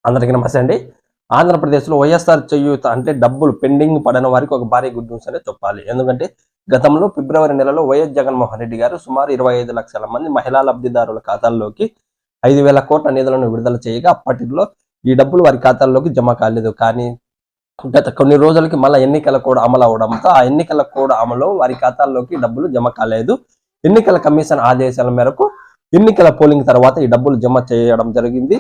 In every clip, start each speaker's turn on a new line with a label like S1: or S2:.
S1: అందరికీ నమస్తే అండి. ఆంధ్రప్రదేశ్లో వైఎస్ఆర్ చేయూత అంటే డబ్బులు పెండింగ్ పడిన వారికి ఒక భారీ గుడ్ న్యూస్ అనే చెప్పాలి. ఎందుకంటే గతంలో ఫిబ్రవరి నెలలో వైఎస్ జగన్మోహన్ రెడ్డి గారు సుమారు 25 లక్షల మంది మహిళా లబ్ధిదారుల ఖాతాల్లోకి 5,000 కోట్ల నిధులను విడుదల చేయగా అప్పటిలో ఈ డబ్బులు వారి ఖాతాల్లోకి జమ కాలేదు. కానీ గత కొన్ని రోజులకి మళ్ళీ ఎన్నికల కోడ్ అమలు అవడంతో ఆ ఎన్నికల కోడ్ అమలు వారి ఖాతాల్లోకి డబ్బులు జమ కాలేదు. ఎన్నికల కమిషన్ ఆదేశాల మేరకు ఎన్నికల పోలింగ్ తర్వాత ఈ డబ్బులు జమ చేయడం జరిగింది.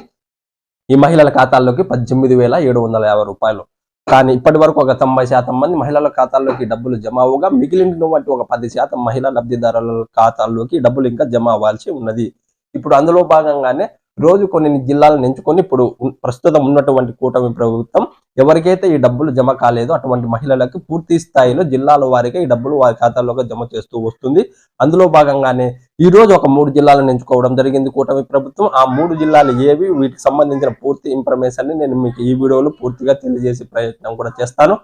S1: ఈ మహిళల ఖాతాల్లోకి 18,750 రూపాయలు. కానీ ఇప్పటి వరకు ఒక 90% మంది మహిళల ఖాతాల్లోకి డబ్బులు జమ అవగా మిగిలినటువంటి ఒక 10% మహిళా లబ్ధిదారుల ఖాతాల్లోకి డబ్బులు ఇంకా జమ అవ్వాల్సి ఉన్నది. ఇప్పుడు అందులో భాగంగానే రోజు కొన్ని జిల్లాలను ఎంచుకొని ఇప్పుడు ప్రస్తుతం ఉన్నటువంటి కూటమి ప్రభుత్వం ఎవరికైతే ఈ డబ్బులు జమ కాలేదో అటువంటి మహిళలకు పూర్తి స్థాయిలో జిల్లాల వారీగా ఈ డబ్బులు వారి ఖాతాల్లోకి జమ చేస్తూ వస్తుంది. అందులో భాగంగానే ఈ రోజు ఒక 3 జిల్లాలను ఎంచుకోవడం జరిగింది కూటమి ప్రభుత్వం. ఆ 3 జిల్లాలు ఏవి, వీటికి సంబంధించిన పూర్తి ఇన్ఫర్మేషన్ ని నేను మీకు ఈ వీడియోలో పూర్తిగా తెలియజేసే ప్రయత్నం కూడా చేస్తాను.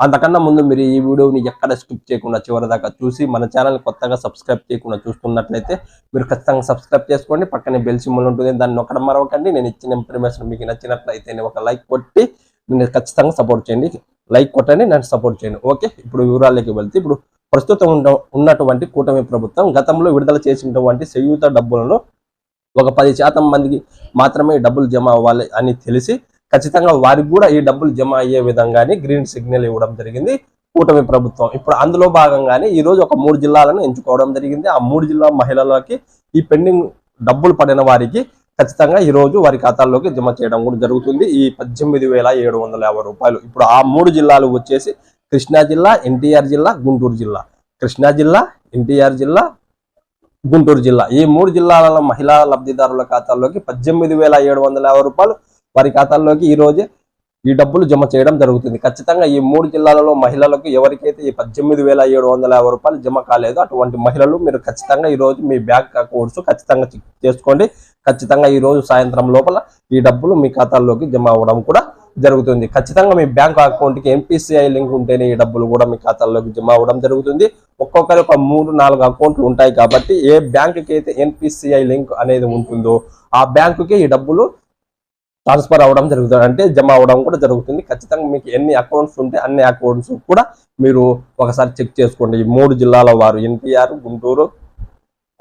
S1: అంతకన్నా ముందు మీరు ఈ వీడియోని ఎక్కడ స్కిప్ చేయకుండా చివరి దాకా చూసి మన ఛానల్ కొత్తగా సబ్స్క్రైబ్ చేయకుండా చూస్తున్నట్లయితే మీరు ఖచ్చితంగా సబ్స్క్రైబ్ చేసుకోండి. పక్కనే బెల్ సింబల్ ఉంటుంది, దాన్ని నొక్కడం మరవకండి. నేను ఇచ్చిన ఇన్ఫర్మేషన్ మీకు నచ్చినట్లయితే ఒక లైక్ కొట్టి నేను ఖచ్చితంగా సపోర్ట్ చేయండి. లైక్ కొట్టండి, నన్ను సపోర్ట్ చేయండి. ఓకే, ఇప్పుడు వివరాల్లోకి వెళ్తే ఇప్పుడు ప్రస్తుతం ఉన్నటువంటి కూటమి ప్రభుత్వం గతంలో విడుదల చేసినటువంటి చేయూత డబ్బులను ఒక 10% మందికి మాత్రమే డబ్బులు జమ అవ్వాలి అని తెలిసి ఖచ్చితంగా వారికి కూడా ఈ డబ్బులు జమ అయ్యే విధంగానే గ్రీన్ సిగ్నల్ ఇవ్వడం జరిగింది కూటమి ప్రభుత్వం. ఇప్పుడు అందులో భాగంగానే ఈ రోజు ఒక 3 జిల్లాలను ఎంచుకోవడం జరిగింది. ఆ 3 జిల్లా మహిళలకి ఈ పెండింగ్ డబ్బులు పడిన వారికి ఖచ్చితంగా ఈ రోజు వారి ఖాతాల్లోకి జమ చేయడం కూడా జరుగుతుంది. ఈ 18,750 రూపాయలు. ఇప్పుడు ఆ 3 జిల్లాలు వచ్చేసి కృష్ణా జిల్లా, ఎన్టీఆర్ జిల్లా, గుంటూరు జిల్లా. కృష్ణా జిల్లా, ఎన్టీఆర్ జిల్లా, గుంటూరు జిల్లా. ఈ 3 జిల్లాల మహిళా లబ్ధిదారుల ఖాతాల్లోకి 18,750 రూపాయలు వారి ఖాతాల్లోకి ఈ రోజే ఈ డబ్బులు జమ చేయడం జరుగుతుంది. ఖచ్చితంగా ఈ 3 జిల్లాలలో మహిళలకు ఎవరికైతే ఈ 18,750 రూపాయలు జమ కాలేదో అటువంటి మహిళలు మీరు ఖచ్చితంగా ఈ రోజు మీ బ్యాంక్ అకౌంట్స్ ఖచ్చితంగా చెక్ చేసుకోండి. ఖచ్చితంగా ఈ రోజు సాయంత్రం లోపల ఈ డబ్బులు మీ ఖాతాల్లోకి జమ అవ్వడం కూడా జరుగుతుంది. ఖచ్చితంగా మీ బ్యాంక్ అకౌంట్ కి NPCI లింక్ ఉంటేనే ఈ డబ్బులు కూడా మీ ఖాతాల్లోకి జమ అవ్వడం జరుగుతుంది. ఒక్కొక్కరి ఒక 3-4 అకౌంట్లు ఉంటాయి కాబట్టి ఏ బ్యాంకుకి అయితే NPCI లింక్ అనేది ఉంటుందో ఆ బ్యాంకుకి ఈ డబ్బులు ట్రాన్స్ఫర్ అవ్వడం జరుగుతుంది, అంటే జమ అవ్వడం కూడా జరుగుతుంది. ఖచ్చితంగా మీకు ఎన్ని అకౌంట్స్ ఉంటే అన్ని అకౌంట్స్ కూడా మీరు ఒకసారి చెక్ చేసుకోండి. ఈ 3 జిల్లాల వారు ఎన్టీఆర్, గుంటూరు,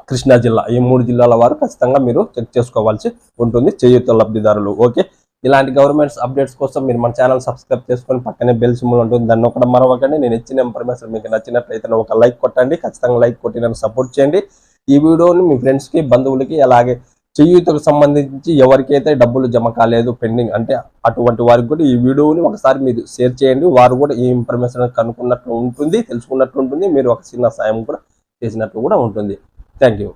S1: కృష్ణా జిల్లా, ఈ 3 జిల్లాల వారు ఖచ్చితంగా మీరు చెక్ చేసుకోవాల్సి ఉంటుంది చేయూత లబ్ధిదారులు. ఓకే, ఇలాంటి గవర్నమెంట్స్ అప్డేట్స్ కోసం మీరు మన ఛానల్ సబ్స్క్రైబ్ చేసుకొని పక్కనే బెల్ సింబల్ ఉంటుంది, దాన్ని ఒకటి మరవకండి. నేను ఇచ్చిన ఇన్ఫర్మేషన్ మీకు నచ్చినట్లయితే ఒక లైక్ కొట్టండి. ఖచ్చితంగా లైక్ కొట్టి నన్ను సపోర్ట్ చేయండి. ఈ వీడియోని మీ ఫ్రెండ్స్కి, బంధువులకి, అలాగే చేయూతకు సంబంధించి ఎవరికైతే డబ్బులు జమ కాలేదు పెండింగ్ అంటే అటువంటి వారికి కూడా ఈ వీడియోని ఒకసారి మీరు షేర్ చేయండి. వారు కూడా ఈ ఇన్ఫర్మేషన్ కనుక్కున్నట్లు ఉంటుంది, తెలుసుకున్నట్లు ఉంటుంది. మీరు ఒక చిన్న సాయం కూడా చేసినట్లు కూడా ఉంటుంది. Thank you.